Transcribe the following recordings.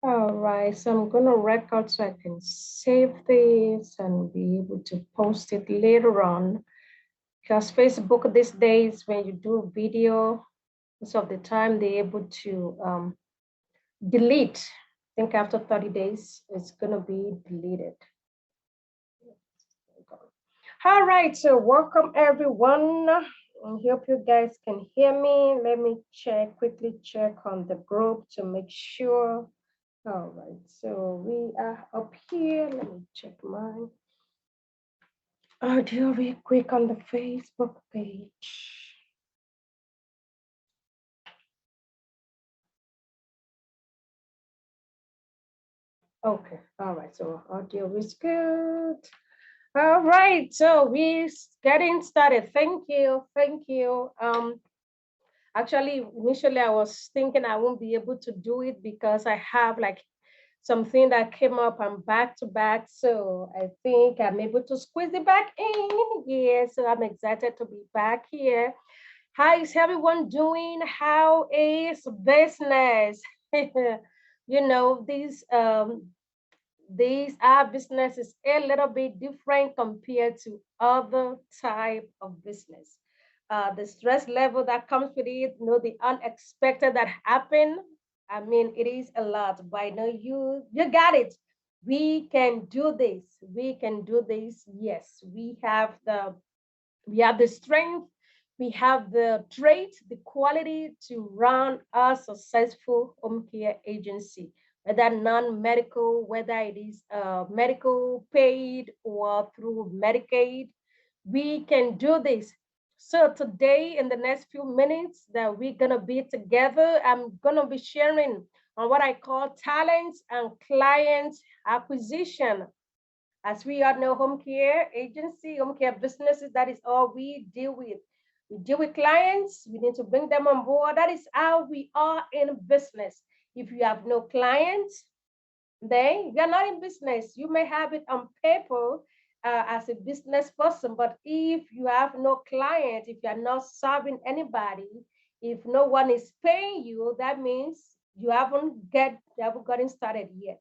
All right, so I'm gonna record so I can save this and be able to post it later on. Because Facebook these days, when you do video, most of the time they're able to delete. I think after 30 days, it's gonna be deleted. All right, so welcome everyone. I hope you guys can hear me. Let me quickly check on the group to make sure. All right, so we are up here. Let me check my audio real quick on the Facebook page. Okay, all right, so audio is good. All right, so we're getting started. Thank you, thank you. Actually, initially I was thinking I won't be able to do it because I have like something that came up. I'm back to back, so I think I'm able to squeeze it back in. Yeah, so I'm excited to be back here. How is everyone doing? How is business? You know, these our business is a little bit different compared to other type of business. The stress level that comes with it, you know, the unexpected that happen. I mean, it is a lot, but I know you got it. We can do this. We can do this. Yes, we have the strength, we have the trait, the quality to run a successful home care agency, whether non-medical, whether it is medical paid or through Medicaid. We can do this. So today, in the next few minutes that we're gonna be together, I'm gonna be sharing on what I call talents and client acquisition. As we all know, home care agency, home care businesses, that is all we deal with. We deal with clients, we need to bring them on board. That is how we are in business. If you have no clients, then you're not in business. You may have it on paper as a business person, but if you have no client, if you're not serving anybody, if no one is paying you, that means you haven't gotten started yet.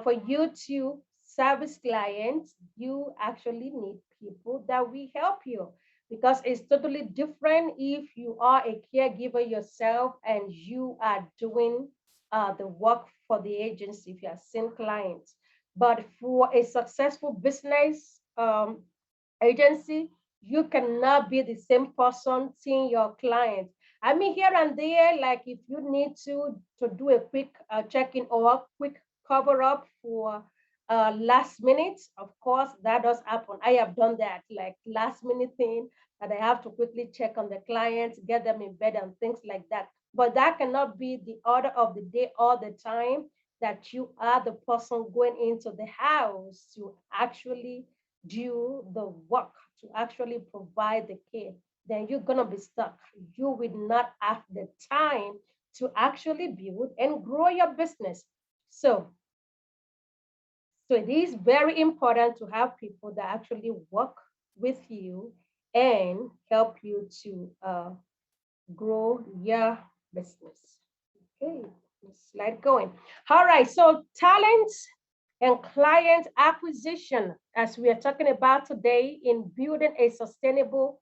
For you to service clients, you actually need people that will help you because it's totally different if you are a caregiver yourself and you are doing the work for the agency, if you are seeing clients. But for a successful business agency, you cannot be the same person seeing your clients. I mean, here and there, like if you need to do a quick check-in or a quick cover up for last minute, of course, that does happen. I have done that, like last minute thing that I have to quickly check on the clients, get them in bed and things like that. But that cannot be the order of the day all the time that you are the person going into the house to actually do the work, to actually provide the care. Then you're going to be stuck. You will not have the time to actually build and grow your business. So it is very important to have people that actually work with you and help you to grow your business. Okay, let's slide going. All right, so talents and client acquisition, as we are talking about today in building a sustainable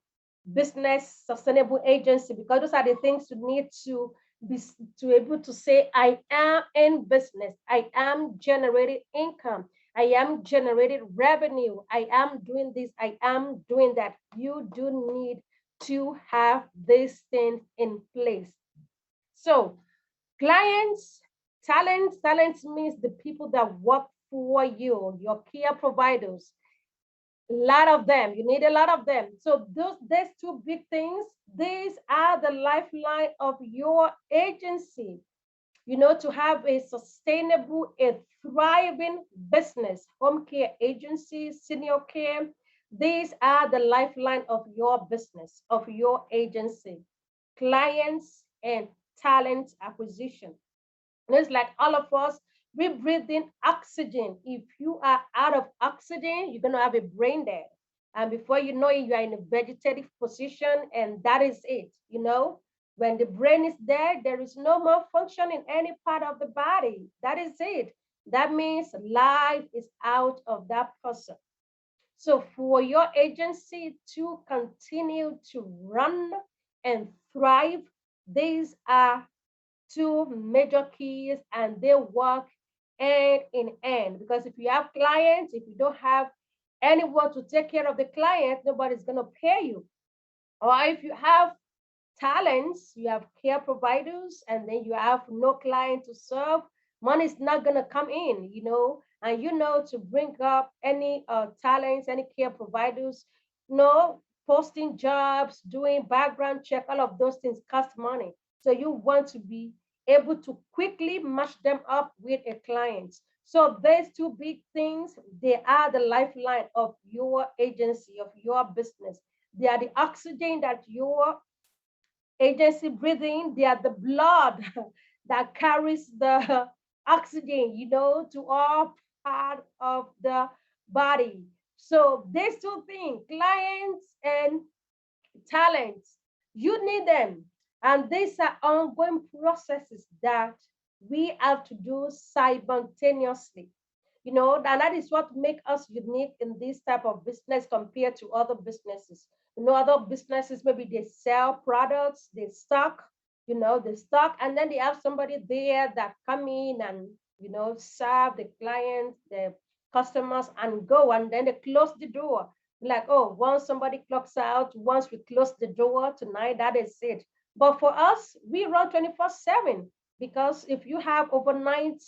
business, sustainable agency, because those are the things you need to be to able to say, I am in business, I am generating income, I am generating revenue, I am doing this, I am doing that. You do need to have these things in place. So clients, talents means the people that work for you, your care providers. A lot of them, you need a lot of them. So these two big things, these are the lifeline of your agency. You know, to have a sustainable, a thriving business, home care agency, senior care, these are the lifeline of your business, of your agency. Clients and talent acquisition. And it's like all of us, we breathe in oxygen. If you are out of oxygen, you're going to have a brain dead. And before you know it, you are in a vegetative position, and that is it. You know, When the brain is dead, there is no more function in any part of the body. That is it. That means life is out of that person. So for your agency to continue to run and thrive, these are two major keys, and they work hand in hand. Because if you have clients, if you don't have anyone to take care of the client, nobody's going to pay you. Or if you have talents, you have care providers, and then you have no client to serve, money is not going to come in, and to bring up any talents, any care providers, posting jobs, doing background check, all of those things cost money. So you want to be able to quickly match them up with a client. So these two big things, they are the lifeline of your agency, of your business. They are the oxygen that your agency breathing. They are the blood that carries the oxygen, to all part of the body. So these two things, clients and talents, you need them. And these are ongoing processes that we have to do simultaneously. And that is what makes us unique in this type of business compared to other businesses. Other businesses, maybe they sell products, they stock, they stock, and then they have somebody there that come in and, serve the clients, the customers, and go, and then they close the door. Like, oh, once somebody clocks out, once we close the door tonight, that is it. But for us, we run 24/7, because if you have overnight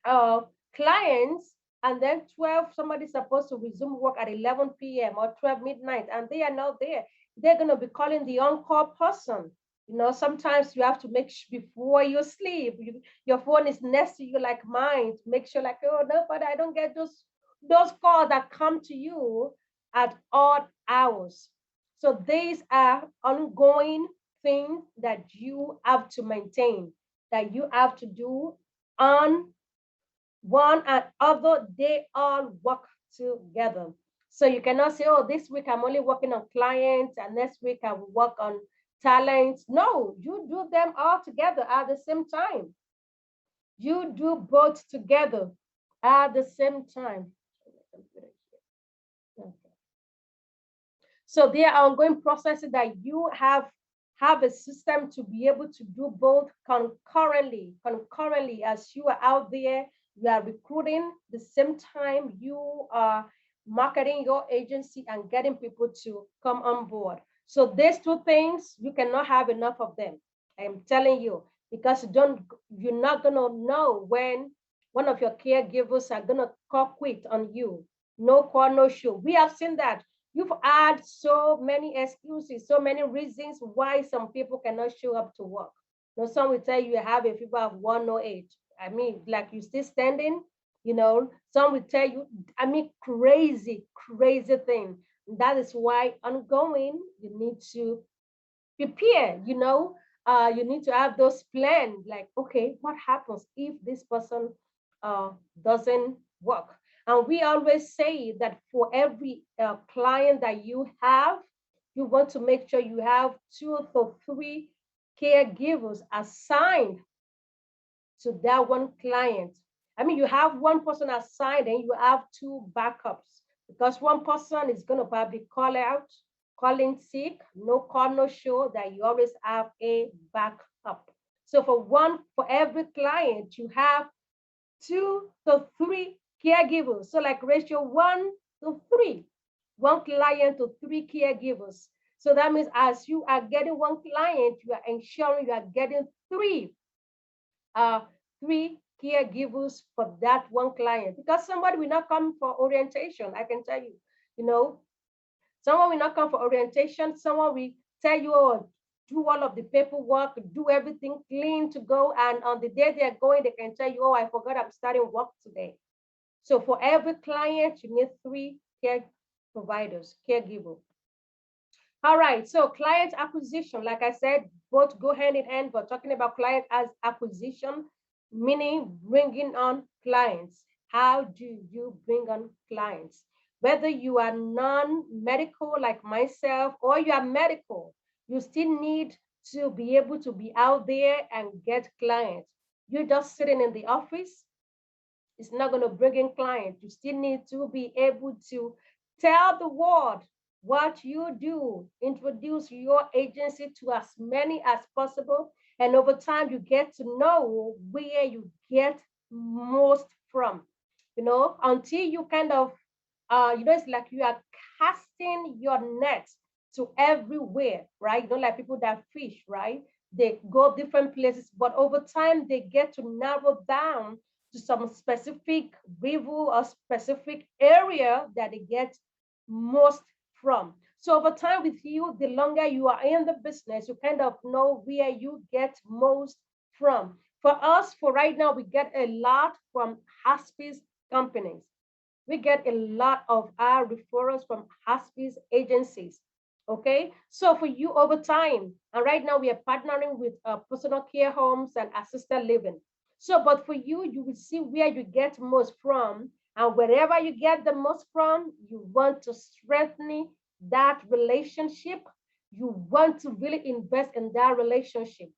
uh, clients, and then 12, somebody's supposed to resume work at 11 p.m. or 12 midnight, and they are not there, they're going to be calling the on-call person. Sometimes you have to make sure before you sleep, your phone is next to you like mine, to make sure, like, oh, no, but I don't get those calls that come to you at odd hours. So these are ongoing things that you have to maintain, that you have to do on one and other. They all work together. So you cannot say, oh, this week I'm only working on clients and next week I will work on talents. No, you do them all together at the same time. You do both together at the same time. So there are ongoing processes that you have a system to be able to do both concurrently as you are out there, you are recruiting, the same time you are marketing your agency and getting people to come on board. So these two things, you cannot have enough of them. I'm telling you, because you're not gonna know when one of your caregivers are gonna call quit on you. No call, no show. We have seen that. You've had so many excuses, so many reasons why some people cannot show up to work. Some will tell you have a fever of 108. I mean, like, you still standing, some will tell you, I mean, crazy thing. That is why ongoing, you need to prepare, you need to have those plans, like, okay, what happens if this person doesn't work? And we always say that for every client that you have, you want to make sure you have 2 to 3 caregivers assigned to that one client. I mean, you have one person assigned and you have 2 backups, because one person is going to probably call out, calling sick, no call, no show, that you always have a backup. So for every client, you have 2 to 3 caregivers. So like ratio 1 to 3, one client to 3 caregivers. So that means as you are getting one client, you are ensuring you are getting uh, 3 caregivers for that one client, because somebody will not come for orientation. I can tell you, someone will not come for orientation. Someone will tell you, oh, do all of the paperwork, do everything clean to go. And on the day they're going, they can tell you, oh, I forgot I'm starting work today. So for every client, you need 3 care providers, caregivers. All right, so client acquisition, like I said, both go hand in hand, but talking about client as acquisition, meaning bringing on clients. How do you bring on clients? Whether you are non-medical like myself or you are medical, you still need to be able to be out there and get clients. You're just sitting in the office, it's not going to bring in clients. You still need to be able to tell the world what you do, introduce your agency to as many as possible. And over time, you get to know where you get most from, until you kind of, it's like you are casting your net to everywhere, right? Like people that fish, right? They go different places, but over time, they get to narrow down to some specific river or specific area that they get most from. So over time with you, the longer you are in the business, you kind of know where you get most from. For us, for right now, we get a lot from hospice companies. We get a lot of our referrals from hospice agencies. Okay, so for you over time, and right now we are partnering with personal care homes and assisted living. So, but for you, you will see where you get most from, and wherever you get the most from, you want to strengthen that relationship. You want to really invest in that relationship.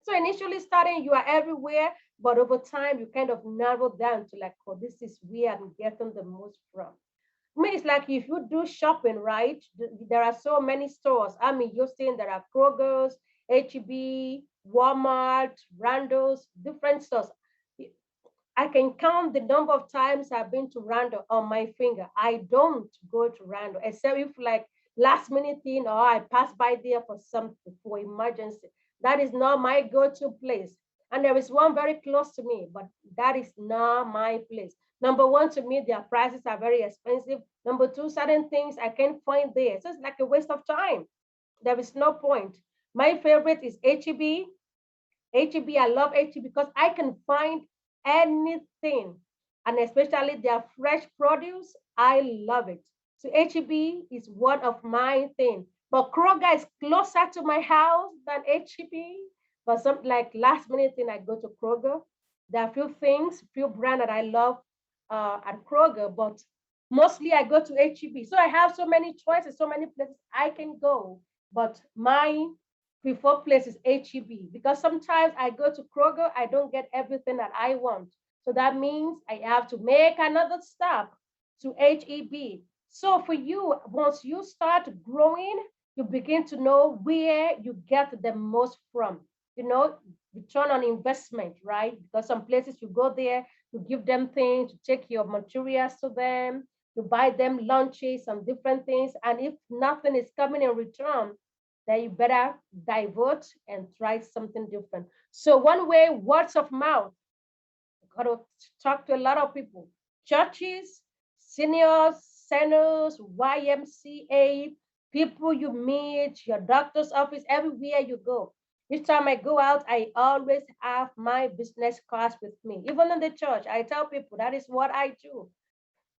So initially starting, you are everywhere, but over time, you kind of narrow down to like, oh, this is where I'm getting the most from. I mean, it's like if you do shopping, right? There are so many stores. I mean, you're saying there are Kroger's, HEB, Walmart, Randall's, different stores. I can count the number of times I've been to Randall on my finger. I don't go to Randall except if like last minute thing or I pass by there for something for emergency. That is not my go-to place. And there is one very close to me, but that is not my place. Number one, to me, their prices are very expensive. Number two, certain things I can't find there. So it's like a waste of time. There is no point. My favorite is HEB. HEB, I love HEB because I can find anything, and especially their fresh produce. I love it. So HEB is one of my things. But Kroger is closer to my house than HEB. But some like last minute thing, I go to Kroger. There are a few things, few brand that I love at Kroger, but mostly I go to HEB. So I have so many choices, so many places I can go. But my preferred place is HEB because sometimes I go to Kroger, I don't get everything that I want. So that means I have to make another stop to HEB. So for you, once you start growing, you begin to know where you get the most from. Return on investment, right? Because some places you go there, you give them things, you take your materials to them, you buy them lunches and different things. And if nothing is coming in return, then you better divert and try something different. So one way, words of mouth. Got to talk to a lot of people. Churches, seniors, centers, YMCA, people you meet, your doctor's office, everywhere you go. Each time I go out, I always have my business cards with me. Even in the church, I tell people that is what I do.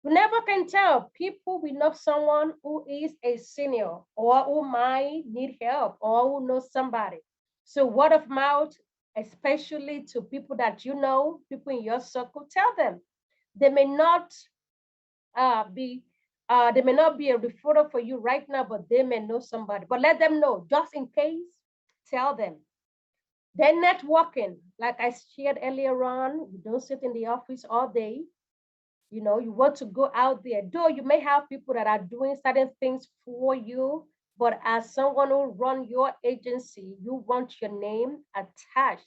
You never can tell. People will know someone who is a senior or who might need help or who knows somebody. So word of mouth, especially to people that you know, people in your circle, tell them. They may not be they may not be a referral for you right now, but they may know somebody. But let them know, just in case, tell them. Then networking, like I shared earlier on, you don't sit in the office all day. You want to go out there, though you may have people that are doing certain things for you, but as someone who run your agency, you want your name attached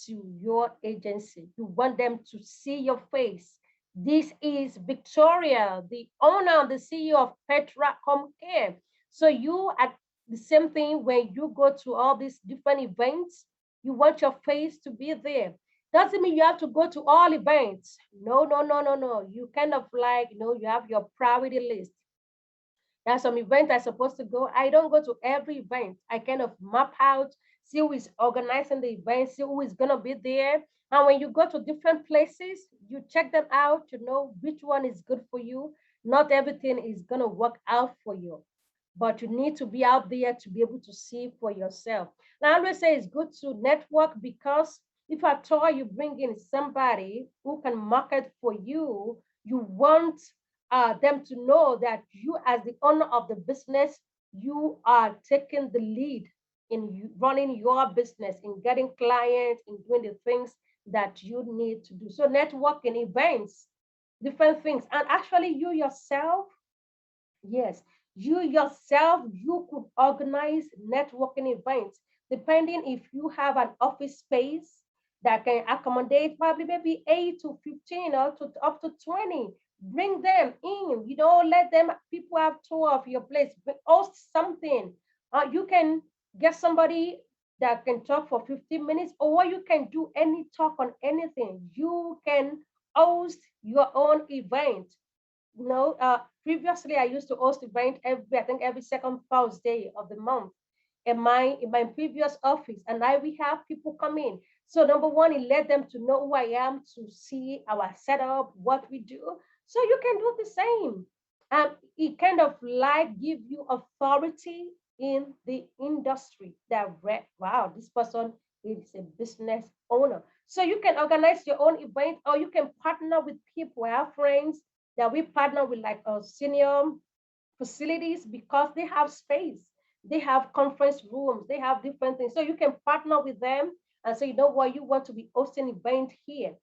to your agency. You want them to see your face. This is Victoria, the owner, the CEO of Petra Home Care. So you at the same thing when you go to all these different events, you want your face to be there. Doesn't mean you have to go to all events. No, no, no, no, no. You kind of like, you have your priority list. There's some events I'm supposed to go. I don't go to every event. I kind of map out, see who is organizing the event, see who is going to be there. And when you go to different places, you check them out to know which one is good for you. Not everything is going to work out for you, but you need to be out there to be able to see for yourself. Now, I always say it's good to network because if at all you bring in somebody who can market for you, you want them to know that you, as the owner of the business, you are taking the lead in running your business, in getting clients, in doing the things that you need to do. So networking events, different things. And actually you yourself, yes, you yourself, you could organize networking events depending if you have an office space that can accommodate probably maybe 8 to 15 or to up to 20. Bring them in, let them, people have tour of your place, host something. You can get somebody that can talk for 15 minutes, or you can do any talk on anything. You can host your own event. Previously I used to host event I think every second Thursday of the month in my previous office, and I we have people come in. So number one, it led them to know who I am, to see our setup, what we do. So you can do the same. It kind of like give you authority in the industry that wow, this person is a business owner. So you can organize your own event, or you can partner with people. I have friends that we partner with, like senior facilities, because they have space, they have conference rooms, they have different things. So you can partner with them and say, you know what, you want to be hosting event here.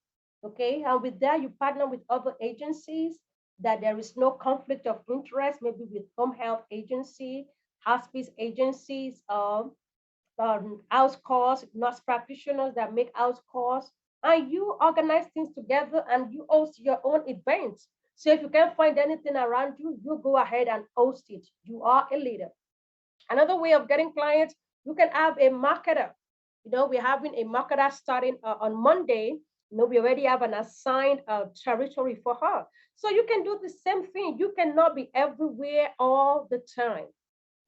Okay. And with that, you partner with other agencies that there is no conflict of interest, maybe with home health agency, hospice agencies, house calls, nurse practitioners that make house calls, and you organize things together and you host your own events. So if you can't find anything around you, you go ahead and host it. You are a leader. Another way of getting clients, you can have a marketer. We're having a marketer starting on Monday. We already have an assigned territory for her. So you can do the same thing. You cannot be everywhere all the time.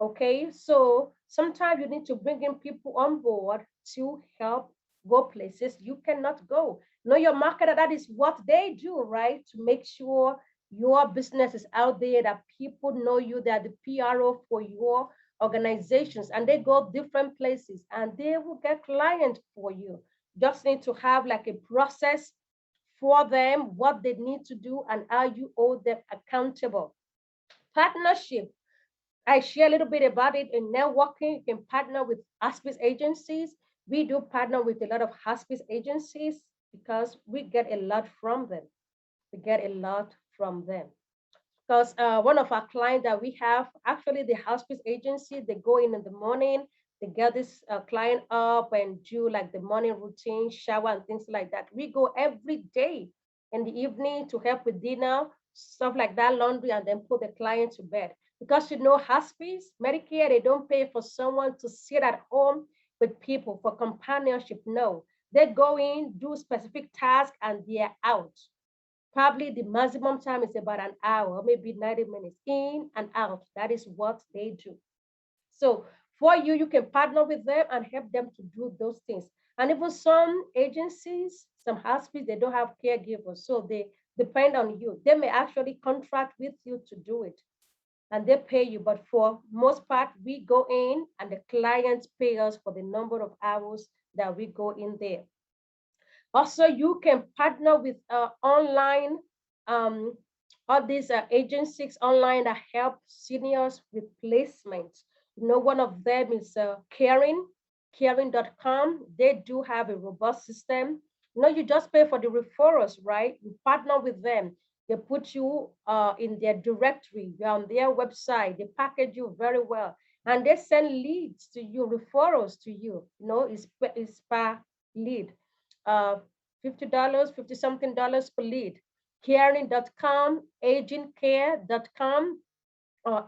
Okay, so sometimes you need to bring in people on board to help go places you cannot go. Know your marketer, that is what they do, right? To make sure your business is out there, that people know you, they're the PRO for your organizations, and they go different places and they will get clients for you. Just need to have like a process for them, what they need to do, and how you hold them accountable. Partnership, I share a little bit about it in networking. You can partner with hospice agencies. We do partner with a lot of hospice agencies because we get a lot from them. We get a lot from them. Because one of our clients that we have, actually the hospice agency, they go in the morning, they get this client up and do like the morning routine, shower and things like that. We go every day in the evening to help with dinner, stuff like that, laundry, and then put the client to bed. Because hospice, Medicare, they don't pay for someone to sit at home with people for companionship. No, they go in, do specific tasks, and they're out. Probably the maximum time is about an hour, maybe 90 minutes in and out. That is what they do. So for you, you can partner with them and help them to do those things. And even some agencies, some hospitals, they don't have caregivers. So they depend on you. They may actually contract with you to do it and they pay you. But for most part, we go in and the clients pay us for the number of hours that we go in there. Also, you can partner with online, um, all these agencies online that help seniors with placement. One of them is caring.com. They do have a robust system. You just pay for the referrals, right? You partner with them. They put you in their directory, you're on their website. They package you very well. And they send leads to you, referrals to you. It's per lead. uh, $50, 50 something dollars per lead. Caring.com, agingcare.com,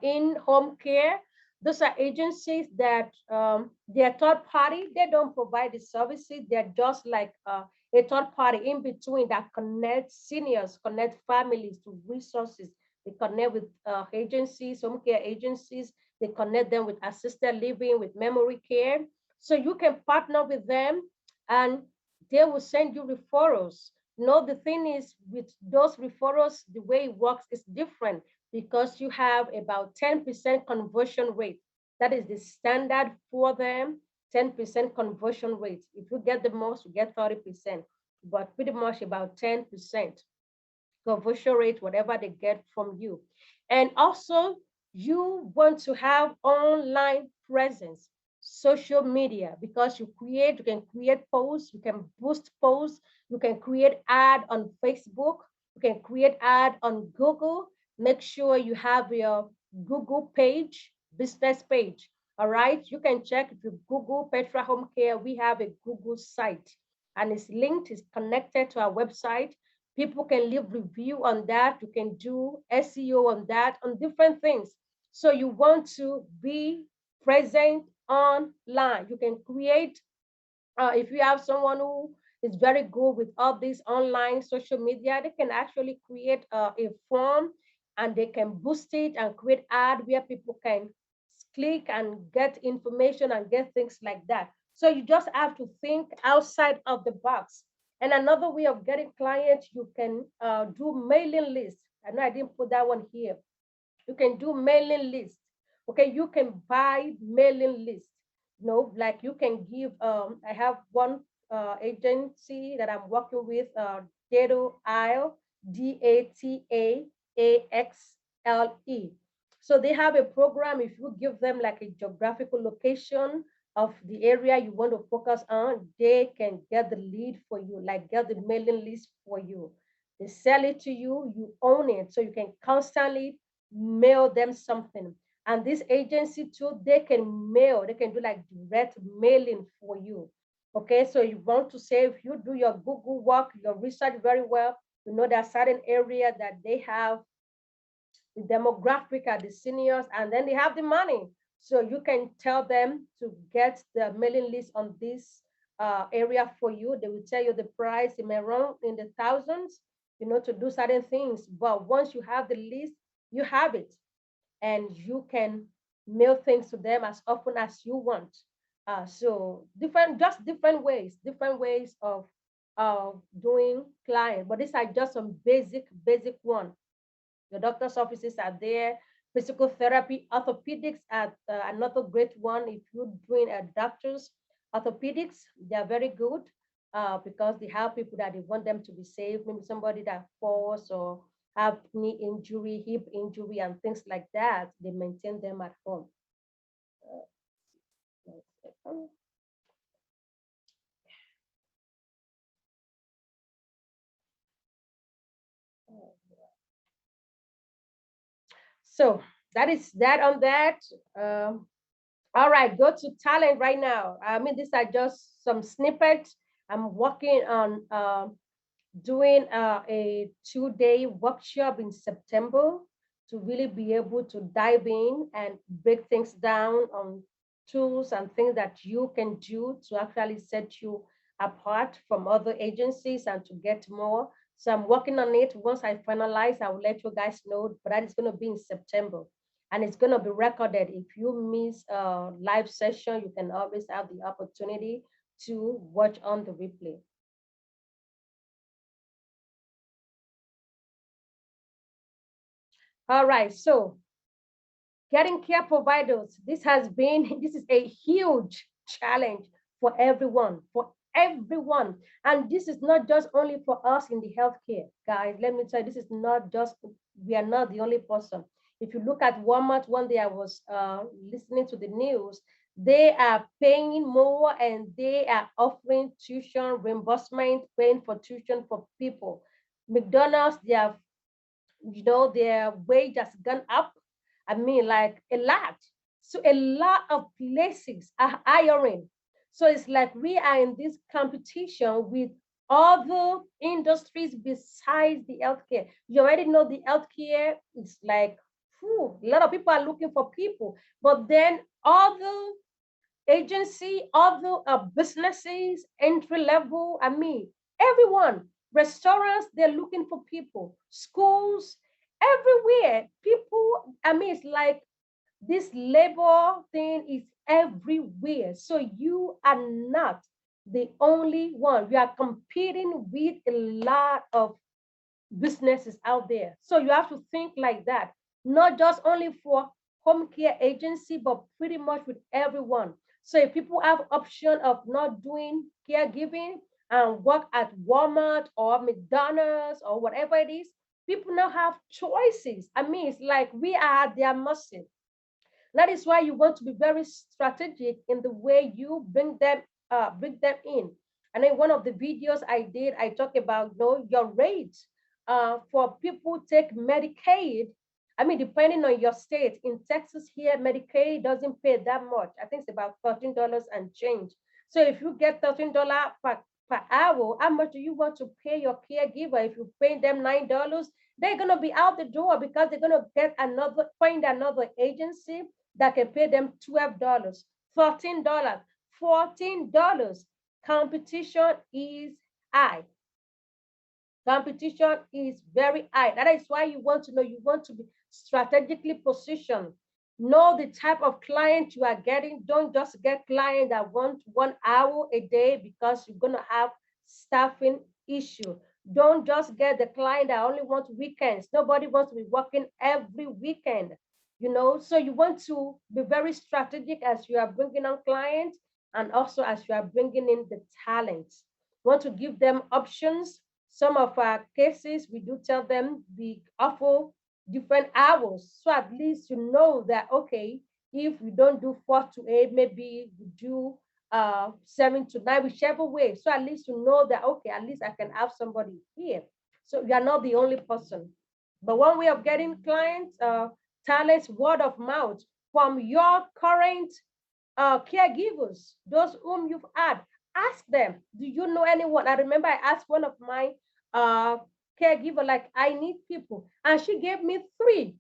in home care. Those are agencies that they're third party. They don't provide the services. They're just like a third party in between that connects seniors, connect families to resources. They connect with agencies, home care agencies. They connect them with assisted living, with memory care. So you can partner with them and they will send you referrals. The thing is with those referrals, the way it works is different because you have about 10% conversion rate. That is the standard for them, 10% conversion rate. If you get the most, you get 30%, but pretty much about 10% conversion rate, whatever they get from you. And also, you want to have online presence. social media, because you can create posts, you can boost posts, you can create ad on Facebook, you can create ad on Google. Make sure you have your Google page, business page. All right, you can check if you Google Petra Home Care. We have a Google site, and it's linked, it's connected to our website. People can leave review on that. You can do SEO on that, on different things. So you want to be present online. You can create, if you have someone who is very good with all these online social media, they can actually create a form, and they can boost it and create ad where people can click and get information and get things like that. So you just have to think outside of the box. And another way of getting clients, you can do mailing lists. I know I didn't put that one here. You can do mailing lists. Okay, you can buy mailing lists. Like you can give, I have one agency that I'm working with, Data Isle, DATAAXLE. So they have a program. If you give them like a geographical location of the area you want to focus on, they can get the lead for you, like get the mailing list for you. They sell it to you, you own it. So you can constantly mail them something. And this agency too, they can mail, they can do like direct mailing for you. Okay, so you want to say, if you do your Google work, your research very well, you know there are certain area that they have the demographic are the seniors, and then they have the money. So you can tell them to get the mailing list on this area for you. They will tell you the price. It may run in the thousands, to do certain things. But once you have the list, you have it, and you can mail things to them as often as you want. So different ways of doing client. But these are just some basic one. The doctor's offices are there. Physical therapy, orthopedics are another great one. If you're doing a doctor's orthopedics, they are very good because they have people that they want them to be safe. Maybe somebody that falls or have knee injury, hip injury, and things like that. They maintain them at home. So that is that on that. Um, All right, go to talent right now. I mean, these are just some snippets. I'm working on doing a 2-day workshop in September to really be able to dive in and break things down on tools and things that you can do to actually set you apart from other agencies and to get more. So I'm working on it. Once I finalize, I will let you guys know, but that is going to be in September. And it's going to be recorded. If you miss a live session, you can always have the opportunity to watch on the replay. All right, so getting care providers, this is a huge challenge for everyone. And this is not just only for us in the healthcare, guys. Let me tell you, this is not just, we are not the only person. If you look at Walmart, one day I was listening to the news, they are paying more and they are offering tuition reimbursement, paying for tuition for people. McDonald's, they are their wage has gone up. I mean, like a lot. So a lot of places are hiring. So it's like we are in this competition with other industries besides the healthcare. You already know the healthcare is like, a lot of people are looking for people, but then other agency, other businesses, entry level. I mean, everyone, restaurants, they're looking for people, schools, everywhere. People, I mean, it's like this labor thing is everywhere. So you are not the only one. You are competing with a lot of businesses out there. So you have to think like that, not just only for home care agency, but pretty much with everyone. So if people have option of not doing caregiving and work at Walmart or McDonald's or whatever it is, people now have choices. I mean, it's like we are at their mercy. That is why you want to be very strategic in the way you bring them in. And then one of the videos I did, I talk about, you know, your rates for people who take Medicaid. I mean, depending on your state, in Texas here, Medicaid doesn't pay that much. I think it's about $13 and change. So if you get $13 per hour, how much do you want to pay your caregiver? If you pay them $9, they're gonna be out the door because they're gonna find another agency that can pay them $12, $13, $14. Competition is high. Competition is very high. That is why you want to know, you want to be strategically positioned. Know the type of client you are getting. Don't just get clients that want 1 hour a day because you're going to have staffing issue. Don't just get the client that only wants weekends. Nobody wants to be working every weekend, you know. So you want to be very strategic as you are bringing on clients and also as you are bringing in the talents. You want to give them options. Some of our cases, we do tell them we offer different hours. So at least you know that, okay, if we don't do 4 to 8, maybe we do 7 to 9, whichever way. So at least you know that, okay, at least I can have somebody here. So you are not the only person. But one way of getting clients, talents, word of mouth from your current caregivers, those whom you've had. Ask them, do you know anyone? I remember I asked one of my uh, caregiver, like, I need people. And she gave me three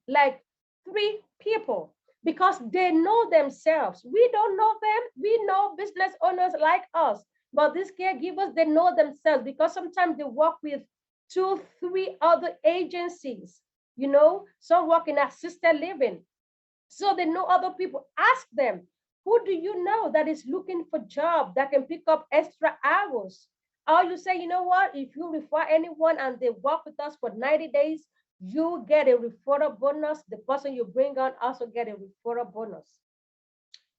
people because they know themselves. We don't know them. We know business owners like us. But these caregivers, they know themselves because sometimes they work with 2, 3 other agencies. You know, some work in assisted living, so they know other people. Ask them, who do you know that is looking for job that can pick up extra hours? Or you say, you know what, if you refer anyone and they work with us for 90 days, you get a referral bonus. The person you bring on also get a referral bonus.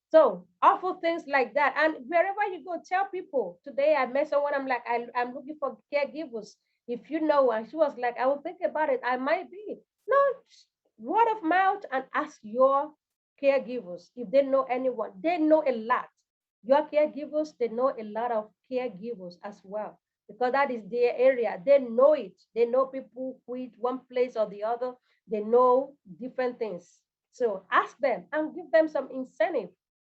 So awful things like that. And wherever you go, tell people, today I met someone, I'm like, I'm looking for caregivers. If you know, and she was like, I will think about it. I might be. No, word of mouth, and ask your caregivers if they know anyone. They know a lot. Your caregivers, they know a lot of caregivers as well, because that is their area. They know it. They know people who quit one place or the other. They know different things. So ask them and give them some incentive,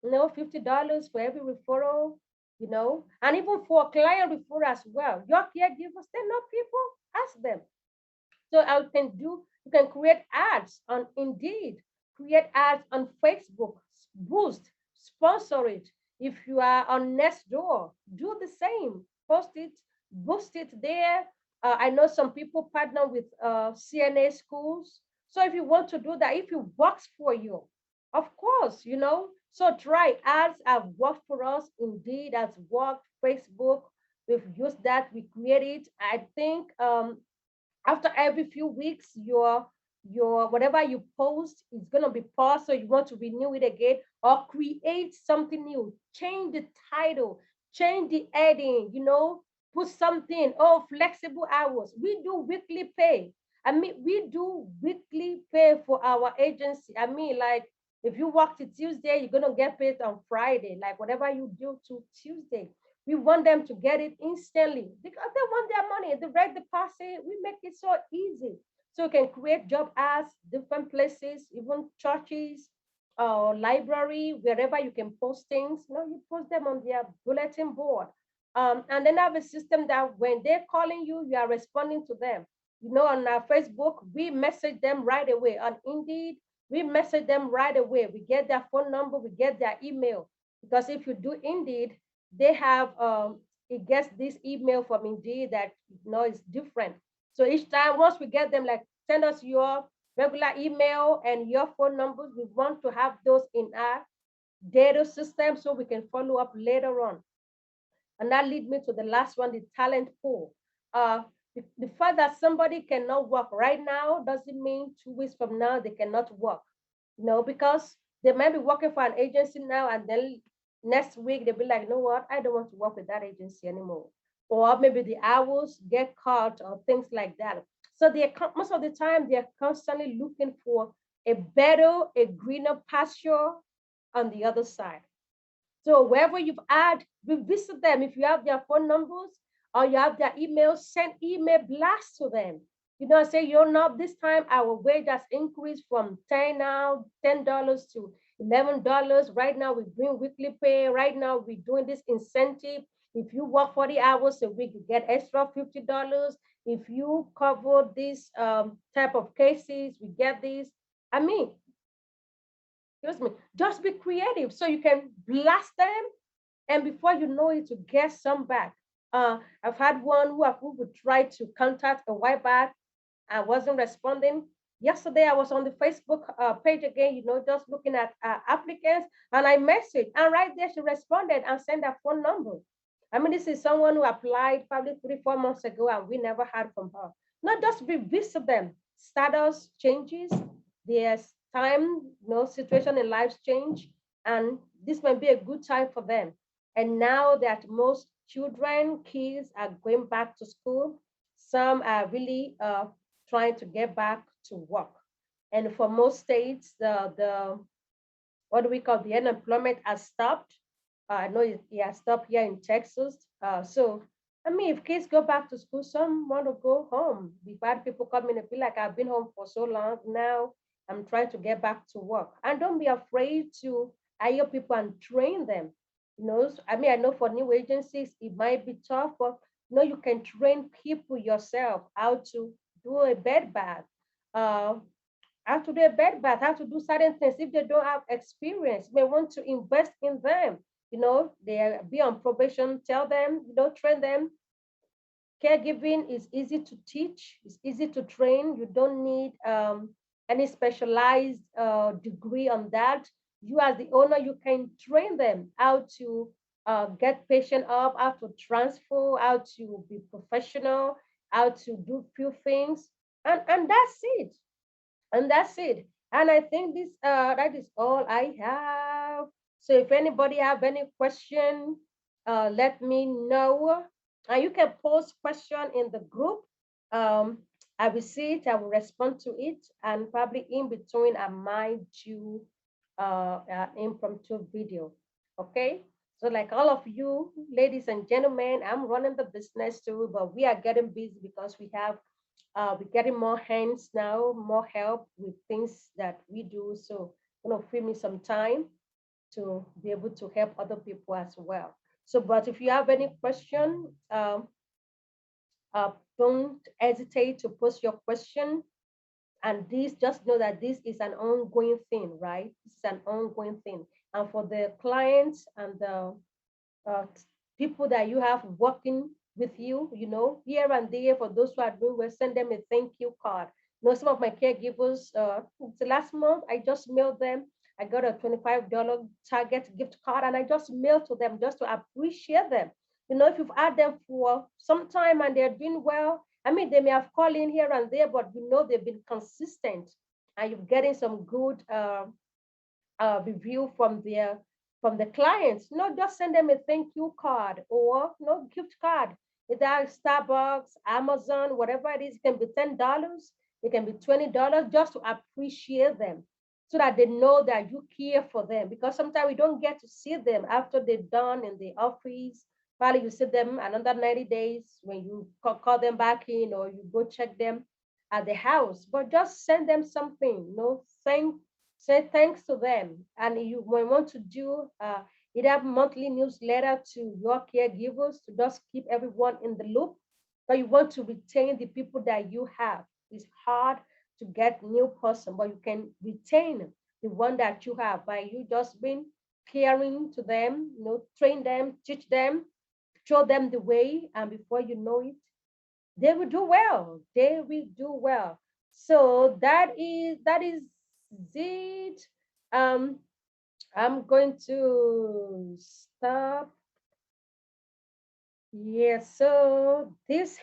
you know, $50 for every referral, you know, and even for client referral as well. Your caregivers, they know people, ask them. So I can do, you can create ads on Indeed, create ads on Facebook, boost, sponsor it. If you are on Nextdoor, do the same, post it, boost it there. I know some people partner with CNA schools. So if you want to do that, if it works for you, of course, you know. So try. Ads have worked for us. Indeed has worked. Facebook, we've used that. We create it. I think after every few weeks, your whatever you post is going to be paused, so you want to renew it again or create something new, change the title, change the heading, you know, put something. Oh, flexible hours. We do weekly pay. I mean, we do weekly pay for our agency. I mean, like, if you work to Tuesday, you're going to get paid on Friday, like whatever you do to Tuesday. We want them to get it instantly because they want their money. The direct deposit, we make it so easy. So you can create job ads, different places, even churches, library, wherever you can post things. You know, you post them on their bulletin board. And then have a system that when they're calling you, you are responding to them. You know, on our Facebook, we message them right away. On Indeed, we message them right away. We get their phone number, we get their email. Because if you do Indeed, they have it gets this email from Indeed that, you know, is different. So each time, once we get them, like, send us your regular email and your phone numbers. We want to have those in our data system so we can follow up later on. And that leads me to the last one, the talent pool. Uh, the fact that somebody cannot work right now doesn't mean 2 weeks from now they cannot work. You know, because they might be working for an agency now, and then next week they'll be like, you know what, I don't want to work with that agency anymore. Or maybe the hours get cut or things like that. So they're most of the time they're constantly looking for a better, a greener pasture on the other side. So wherever you've had, visit them. If you have their phone numbers or you have their emails, send email blasts to them. You know, say, you know, this time our wage has increased from 10 now, $10 to $11. Right now we're doing weekly pay. Right now we're doing this incentive. If you work 40 hours a week, you get extra $50. If you cover this type of cases, we get this. I mean, excuse me, just be creative so you can blast them, and before you know it, you get some back. I've had one who would try to contact a while back and wasn't responding. Yesterday, I was on the Facebook page again, you know, just looking at applicants, and I messaged, and right there she responded and sent her phone number. I mean, this is someone who applied probably 3, 4 months ago, and we never heard from her. Not just revisit them. Status changes, there's time, you know, situation in lives change, and this might be a good time for them. And now that most children, kids are going back to school, some are really trying to get back to work. And for most states, the what do we call, the unemployment has stopped. I know it has stopped here in Texas. So, I mean, if kids go back to school, some want to go home. We've had people come in and feel like I've been home for so long now. I'm trying to get back to work. And don't be afraid to hire people and train them. You know, I mean, I know for new agencies, it might be tough, but you know, you can train people yourself how to do a bed bath, uh, how to do a bed bath, how to do certain things. If they don't have experience, may want to invest in them. You know, they be on probation, tell them, you know, train them. Caregiving is easy to teach, it's easy to train. You don't need any specialized degree on that. You, as the owner, you can train them how to get patient up, how to transfer, how to be professional, how to do few things, and that's it, and that's it. And I think this that is all I have. So if anybody have any question, let me know. And you can post question in the group. um I will see it, I will respond to it, and probably in between I might do impromptu video. Okay, so like all of you ladies and gentlemen, I'm running the business too, but we are getting busy because we have we're getting more hands now, more help with things that we do. So, you know, free me some time to be able to help other people as well. So, but if you have any question, don't hesitate to post your question. And this, just know that this is an ongoing thing, right? This is an ongoing thing. And for the clients and the uh, people that you have working with you, you know, here and there, for those who are doing well, send them a thank you card. You know, some of my caregivers, the last month, I just mailed them. I got a $25 Target gift card, and I just mailed to them just to appreciate them. You know, if you've had them for some time and they're doing well, I mean, they may have called in here and there, but you know they've been consistent, and you're getting some good review from the clients. You know, just send them a thank you card or you know, gift card. Either Starbucks, Amazon, whatever it is, it can be $10, it can be $20, just to appreciate them, so that they know that you care for them. Because sometimes we don't get to see them after they're done in the office. Probably you see them another 90 days when you call them back in, or you go check them at the house. But just send them something, you know, say thanks to them. And you may want to do either monthly newsletter to your caregivers to just keep everyone in the loop, but you want to retain the people that you have. It's hard to get new person, but you can retain the one that you have by you just being caring to them, you know, train them, teach them, show them the way, and before you know it, they will do well. They will do well. So that is it. Um, I'm going to stop. Yes, so this